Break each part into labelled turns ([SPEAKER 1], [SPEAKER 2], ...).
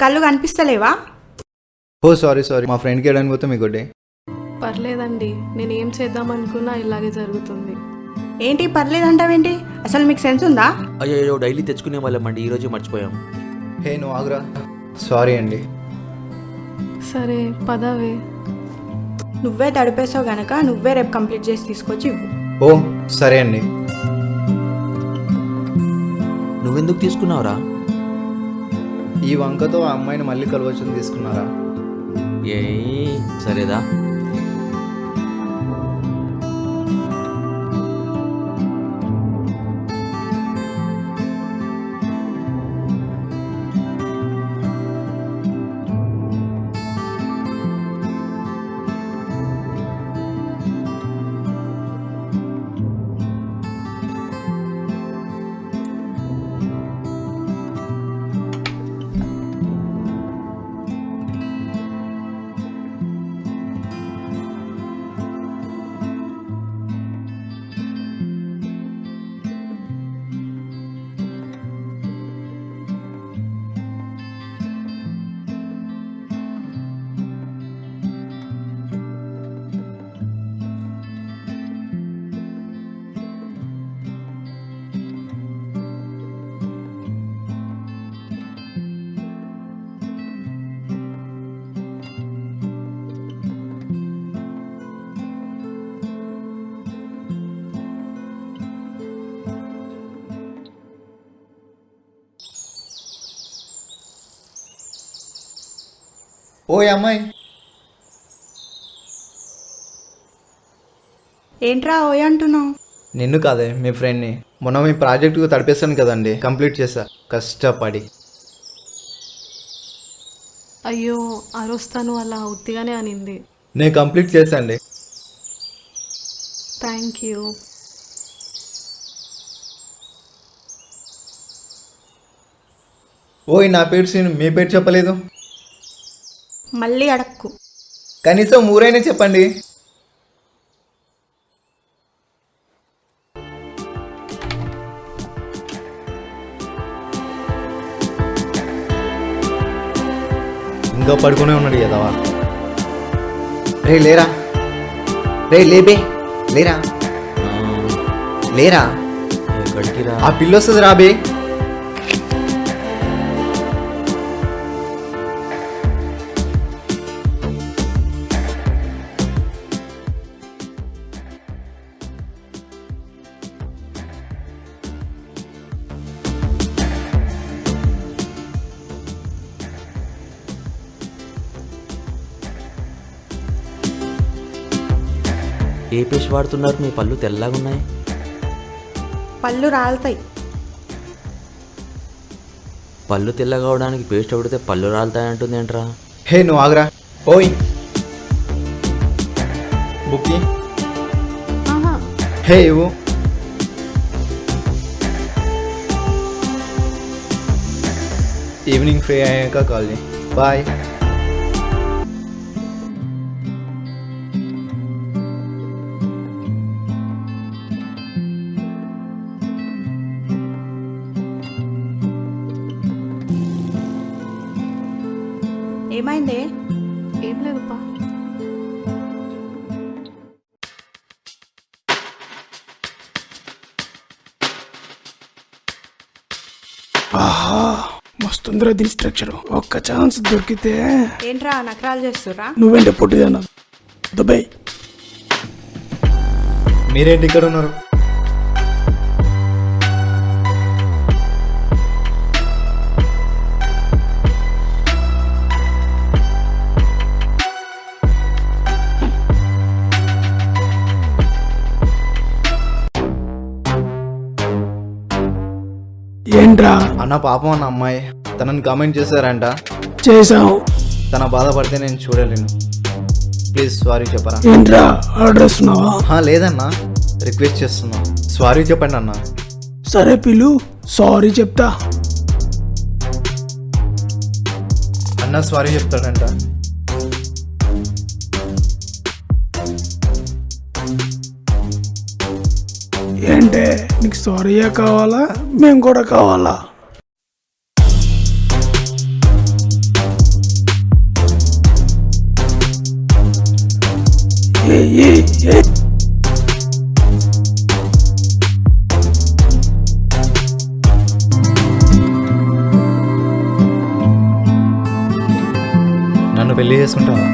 [SPEAKER 1] కళ్ళు కనిపిస్తలేవా?
[SPEAKER 2] ఓ సారీ మా ఫ్రెండ్కి వెళ్ళడానికి పోతే మీకు డే.
[SPEAKER 3] పర్లేదండి, నేను ఏం చేద్దాం అనుకున్నా ఇలాగే జరుగుతుంది.
[SPEAKER 1] ఏంటి పర్లేదంటావేంటి? అసలు మీకు సెన్స్ ఉందా?
[SPEAKER 4] అయ్యో డైలీ తెచ్చుకునే వాళ్ళమండి, ఈరోజు మర్చిపోయాం.
[SPEAKER 2] హే నువ్వు ఆగురా. సారీ అండి.
[SPEAKER 3] సరే పదవే.
[SPEAKER 1] నువ్వే తడిపేసావు గనక నువ్వే రేపు కంప్లీట్ చేసి తీసుకొచ్చి ఇవ్వు.
[SPEAKER 2] ఓ సరే అండి.
[SPEAKER 4] నువ్వెందుకు తీసుకున్నావురా?
[SPEAKER 2] ఈ వంకతో ఆ అమ్మాయిని మళ్ళీ కలవచ్చని తీసుకున్నారా?
[SPEAKER 4] ఏ సరేదా.
[SPEAKER 2] ఓయ్ అమ్మాయి.
[SPEAKER 1] ఏంట్రా ఓయ్ అంటున్నావు?
[SPEAKER 2] నిన్ను కాదే మీ ఫ్రెండ్ని. మొన్న మీ ప్రాజెక్టుకు తడిపేస్తాను కదండి, కంప్లీట్ చేశా కష్టపడి.
[SPEAKER 3] అయ్యో ఆ రోజు తను అలా ఉత్తిగానే అనింది.
[SPEAKER 2] నేను కంప్లీట్ చేశాండి.
[SPEAKER 3] Thank you.
[SPEAKER 2] ఓయ్ నా పేరు సీన్, మీ పేరు చెప్పలేదు.
[SPEAKER 1] మళ్ళీ అడక్కు.
[SPEAKER 2] కనీసం ఊరైనా చెప్పండి. ఇంకా పడుకునే ఉన్నాడు కదవా. రే లేరా, రే లేబే లేరా, లేరా.
[SPEAKER 4] ఎక్కడికి రా?
[SPEAKER 2] ఆ పిల్ల వస్తుంది రాబే.
[SPEAKER 4] ఏ పేస్ట్ వాడుతున్నారు? మీ పళ్ళు తెల్లగా ఉన్నాయి.
[SPEAKER 1] పళ్ళు రాలుతాయి.
[SPEAKER 4] పళ్ళు తెల్లగా అవడానికి పేస్ట్ కొడితే పళ్ళు రాలుతాయి అంటుంది ఏంట్రా?
[SPEAKER 2] హే నువ్వు ఆగురా. ఓయ్ బుక్కి.
[SPEAKER 3] ఆహా,
[SPEAKER 2] హే ఇవ్వు. ఈవినింగ్ ఫ్రీ అయ్యాక కాల్ చేయి. బాయ్.
[SPEAKER 1] ఏమైందే?
[SPEAKER 3] ఏం లేదుపా.
[SPEAKER 5] ఆహా మస్తుందిరా దీని స్ట్రక్చర్. ఒక్క ఛాన్స్ దొరికితే.
[SPEAKER 1] ఏంట్రా నకరాలు చేస్తుర్రా?
[SPEAKER 5] నువ్వేంటే పొట్టిదన్నా దుబాయ్.
[SPEAKER 2] మీరేంటి ఇక్కడ ఉన్నారు?
[SPEAKER 5] ఏంట్రా?
[SPEAKER 2] అన్న పాపం అన్న అమ్మాయి తనని కామెంట్ చేశారంట.
[SPEAKER 5] చేసావు.
[SPEAKER 2] తన బాధపడితే నేను చూడలేను. ప్లీజ్ సారీ చెప్పరా.
[SPEAKER 5] ఏంట్రా ఆర్డర్ ఇస్తున్నావా?
[SPEAKER 2] లేదన్నా, రిక్వెస్ట్ చేస్తున్నా. సారీ చెప్పండి అన్న.
[SPEAKER 5] సరే పిలు, సారీ చెప్తా.
[SPEAKER 2] అన్న సారీ చెప్తాడంట.
[SPEAKER 5] ఏంటే నీకు సారీయే కావాలా, మేము కూడా కావాలా?
[SPEAKER 2] నన్ను పెళ్లి చేసుకుంటావా?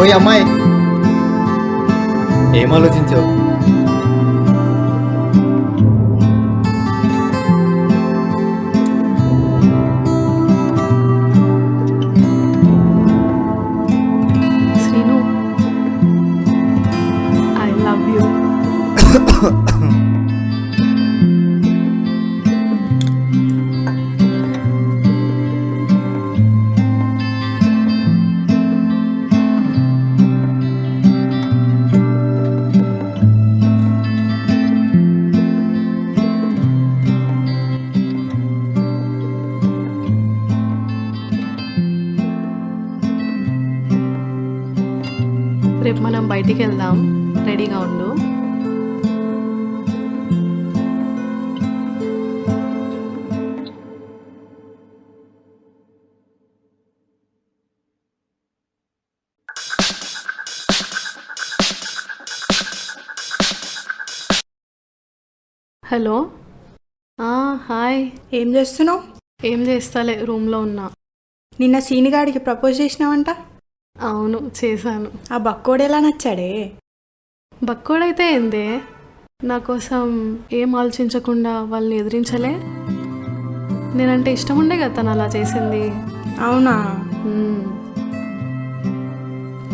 [SPEAKER 2] ఓయ్ అమ్మాయి, ఏం ఆలోచించావు?
[SPEAKER 3] Srinu, I love you. రేపు మనం బయటికి వెళ్దాం, రెడీగా ఉండు. Hello, hi.
[SPEAKER 1] ఏం చేస్తున్నావు?
[SPEAKER 3] ఏం చేస్తాలే, రూమ్లో ఉన్నా.
[SPEAKER 1] నిన్న సీనిగాడికి ప్రపోజ్ చేసినావంట.
[SPEAKER 3] అవును, చేశాను.
[SPEAKER 1] ఆ బక్కోడు ఎలా నచ్చాడే?
[SPEAKER 3] బక్కోడైతే ఏందే, నా కోసం ఏం ఆలోచించకుండా వాళ్ళని ఎదిరించలే. నేనంటే ఇష్టం ఉండే కదా తను అలా చేసింది.
[SPEAKER 1] అవునా?
[SPEAKER 3] మ్మ్.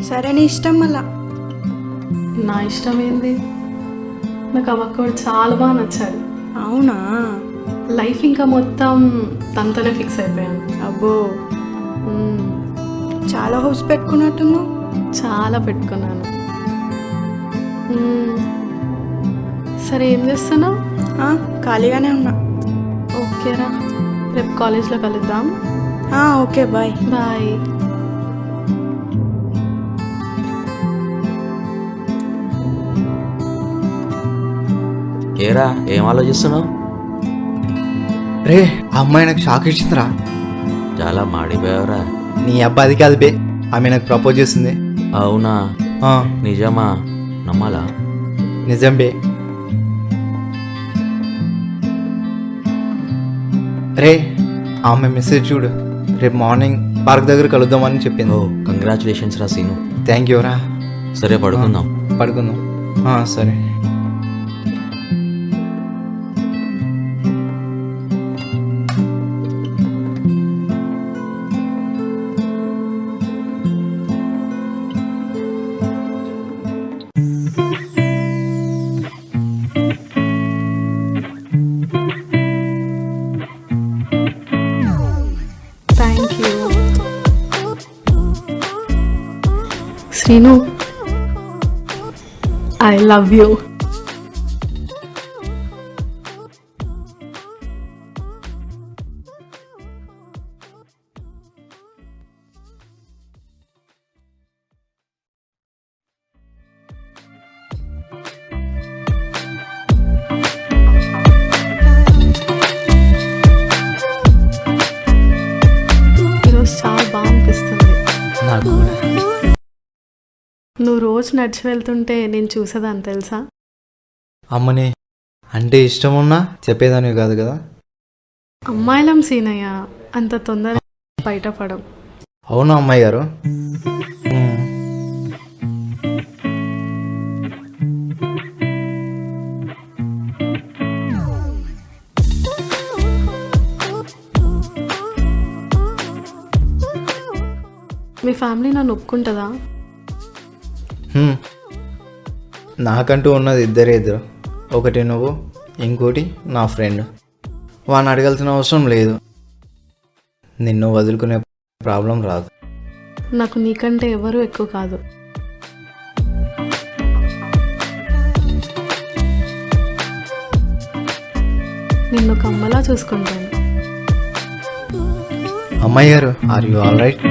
[SPEAKER 1] సరే, నీ ఇష్టం మళ్ళా.
[SPEAKER 3] నా ఇష్టం ఏంది? నాకు ఆ బక్కోడు చాలా బాగా నచ్చాడు.
[SPEAKER 1] అవునా?
[SPEAKER 3] లైఫ్ ఇంకా మొత్తం తనతోనే ఫిక్స్ అయిపోయాను.
[SPEAKER 1] అబ్బో,
[SPEAKER 3] మ్మ్.
[SPEAKER 1] చాలా హోప్స్ పెట్టుకున్నట్టున్నావు.
[SPEAKER 3] చాలా పెట్టుకున్నాను. మ్మ్. సరే, ఏం చేస్తున్నావు?
[SPEAKER 1] ఖాళీగానే ఉన్నా.
[SPEAKER 3] ఓకేరా, రేపు కాలేజ్లో కలుద్దాం.
[SPEAKER 1] Okay, bye.
[SPEAKER 3] బాయ్.
[SPEAKER 4] ఏరా ఏం ఆలోచిస్తున్నావు?
[SPEAKER 2] రే, ఆ అమ్మాయి నాకు షాక్ ఇచ్చిందిరా.
[SPEAKER 4] చాలా మాడిపోయావురా.
[SPEAKER 2] నీ అబ్బా అది కాదు బే, ఆమె నాకు ప్రపోజ్ చేసింది.
[SPEAKER 4] అవునా? నిజమా? నమ్మాలా?
[SPEAKER 2] నిజం బే. రే, ఆమె మెసేజ్ చూడు. రేపు మార్నింగ్ పార్క్ దగ్గర కలుద్దామని చెప్పింది.
[SPEAKER 4] ఓ, కంగ్రాచులేషన్స్ రా సీను.
[SPEAKER 2] థ్యాంక్ యూ రా.
[SPEAKER 4] సరే, పడుకుందాం.
[SPEAKER 2] పడుకుందాం. సరే.
[SPEAKER 3] Thank you. Srinu, I love you. ఈరోజు చాలా బాగా అనిపిస్తుంది.
[SPEAKER 2] నాకు కూడా.
[SPEAKER 3] నువ్వు రోజు నడిచి వెళ్తుంటే నేను చూసేదాన్ని తెలుసా?
[SPEAKER 2] అమ్మని అంటే ఇష్టం ఉన్నా చెప్పేదానివి కాదు కదా.
[SPEAKER 3] అమ్మాయిలం సీనయ్య, అంత తొందరగా బయటపడం.
[SPEAKER 2] అవును అమ్మాయి గారు.
[SPEAKER 3] మీ ఫ్యామిలీ నన్ను ఒప్పుకుంటుందా?
[SPEAKER 2] నాకంటూ ఉన్నది ఇద్దరు. ఒకటి నువ్వు, ఇంకోటి నా ఫ్రెండ్. వాడిని అడగాల్సిన అవసరం లేదు. నిన్ను వదులుకునే ప్రాబ్లం రాదు.
[SPEAKER 3] నాకు నీకంటే ఎవరు ఎక్కువ కాదు. నిన్ను ఒక అమ్మలా చూసుకుంటాను.
[SPEAKER 2] అమ్మాయి గారు, are you all right?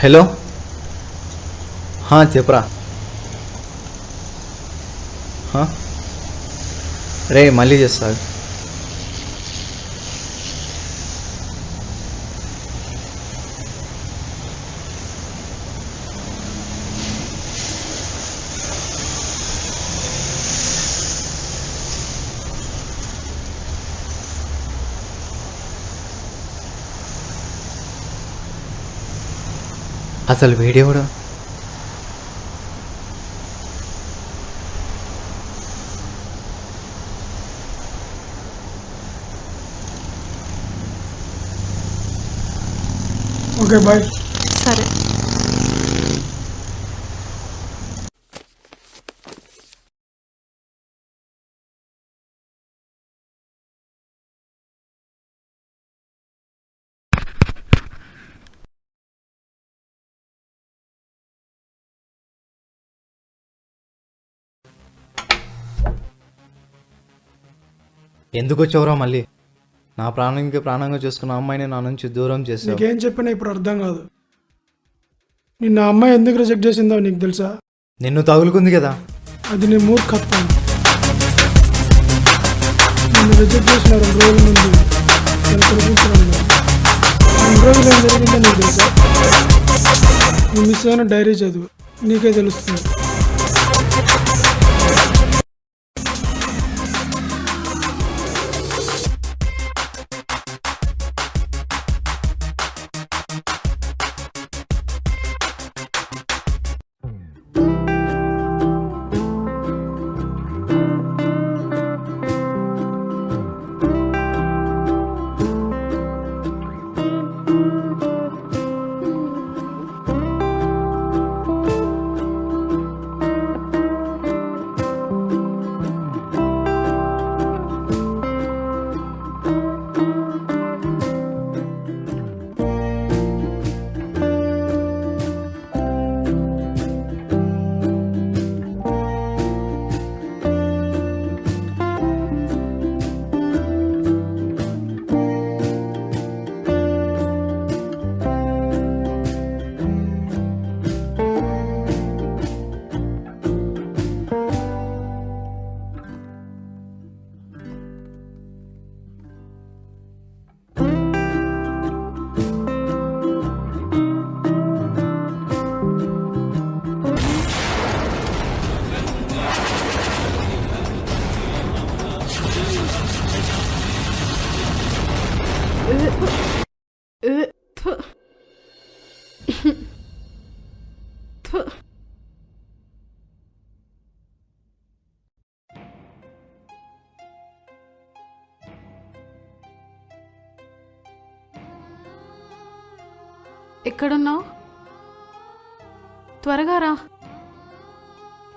[SPEAKER 2] Hello, చెప్పరా. రే మళ్ళీ చేస్తా. అసలు వీడియో కూడా
[SPEAKER 5] ఓకే బాయ్.
[SPEAKER 3] సరే.
[SPEAKER 2] ఎందుకు వచ్చావురా మళ్ళీ? నా ప్రాణంకి ప్రాణంగా చూసుకున్న అమ్మాయిని నా నుంచి దూరం చేసావు.
[SPEAKER 5] నీకేం చెప్పినా ఇప్పుడు అర్థం కాదు. నిన్న ఆ అమ్మాయి ఎందుకు రిజెక్ట్ చేసిందో నీకు తెలుసా?
[SPEAKER 2] నిన్ను తగులుకుంది కదా.
[SPEAKER 5] అది నీ మూర్ఖత్వం. నిన్ను రిజెక్ట్ చేసిన 2 రోజుల ముందు నేను కనిపించడం లేదు. 2 రోజులు ఏం జరిగిందో నీకు తెలుసా? నువ్వు మిస్ అయిన డైరీ చదువు, నీకే తెలుస్తుంది.
[SPEAKER 3] ఎక్కడున్నావు? త్వరగా రా,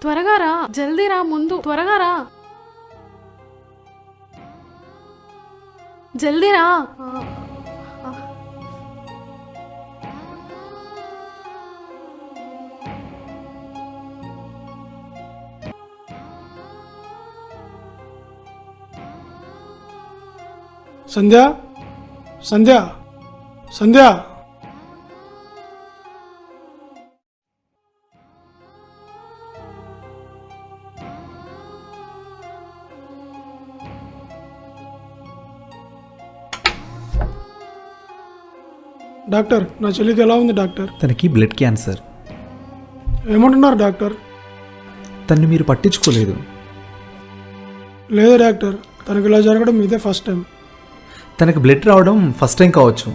[SPEAKER 3] త్వరగా రా, జల్దీ రా, ముందు త్వరగా రా, జల్దీ రా.
[SPEAKER 5] సంధ్య, సంధ్య సంధ్య డాక్టర్, నా చెల్లికి ఎలా ఉంది డాక్టర్?
[SPEAKER 6] తనకి బ్లడ్ క్యాన్సర్.
[SPEAKER 5] ఏమంటున్నారు డాక్టర్?
[SPEAKER 6] తన్ని మీరు పట్టించుకోలేదు.
[SPEAKER 5] లేదు డాక్టర్, తనకి ఇలా జరగడం ఇదే ఫస్ట్ టైం.
[SPEAKER 6] తనకి బ్లడ్ రావడం ఫస్ట్ టైం కావచ్చు,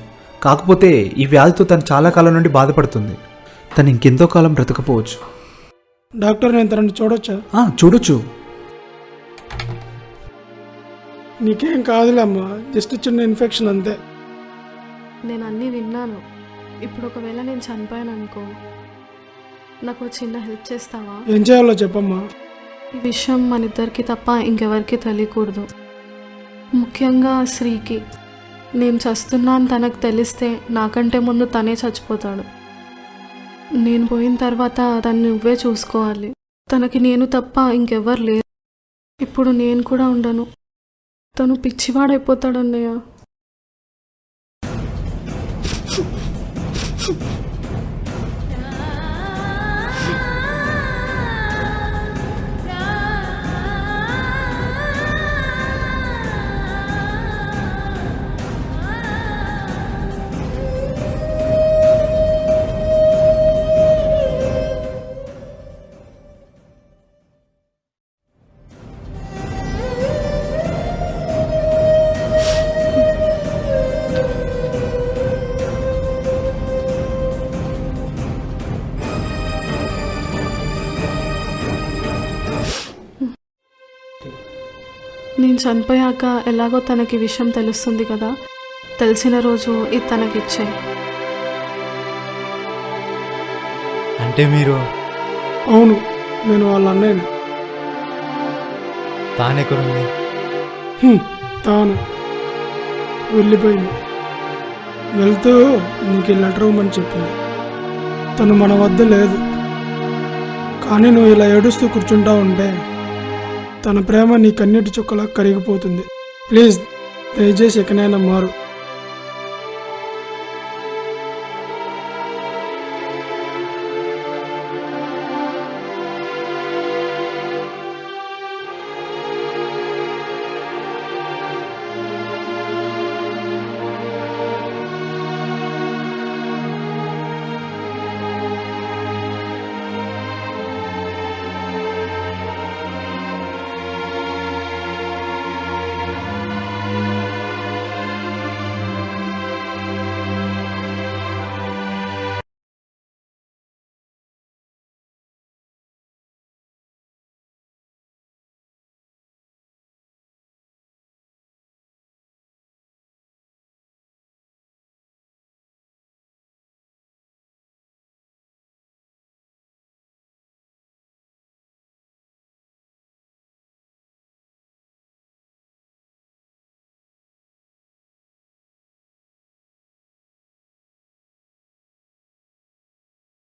[SPEAKER 6] కాకపోతే ఈ వ్యాధితో తను చాలా కాలం నుండి బాధపడుతుంది. తను ఇంకెంతో కాలం బ్రతకపోవచ్చు.
[SPEAKER 5] డాక్టర్, నేను తనని చూడొచ్చా?
[SPEAKER 6] చూడొచ్చు.
[SPEAKER 5] నీకేం కాదులే అమ్మా, జస్ట్ చిన్న ఇన్ఫెక్షన్ అంతే.
[SPEAKER 3] నేను అన్నీ విన్నాను. ఇప్పుడు ఒకవేళ నేను చనిపోయాను అనుకో, నాకు ఒక చిన్న హెల్ప్ చేస్తావా?
[SPEAKER 5] ఏం చేయాలో చెప్పమ్మా.
[SPEAKER 3] ఈ విషయం మన ఇద్దరికి తప్ప ఇంకెవరికి తెలియకూడదు, ముఖ్యంగా శ్రీకి. నేను చస్తున్నాను తనకు తెలిస్తే నాకంటే ముందు తనే చచ్చిపోతాడు. నేను పోయిన తర్వాత తను నువ్వే చూసుకోవాలి. తనకి నేను తప్ప ఇంకెవ్వరు లేరు. ఇప్పుడు నేను కూడా ఉండను. తను పిచ్చివాడైపోతాడు అన్నయ్య. నేను చనిపోయాక ఎలాగో తనకి విషయం తెలుస్తుంది కదా, తెలిసిన రోజు ఇది తనకిచ్చాయి.
[SPEAKER 2] అంటే మీరు?
[SPEAKER 5] అవును, నేను వాళ్ళ అన్నయ్యని.
[SPEAKER 2] తానెక్కడుంది?
[SPEAKER 5] తాను వెళ్ళిపోయింది. వెళ్తూ నీకు ఈ లెటర్ ఇవ్వమని చెప్పింది. తను మన వద్ద లేదు, కానీ నువ్వు ఇలా ఏడుస్తూ కూర్చుంటా ఉంటే తన ప్రేమ నీ కన్నీటి చుక్కలా కరిగిపోతుంది. ప్లీజ్ దయచేసి ఎక్కడైనా మారు.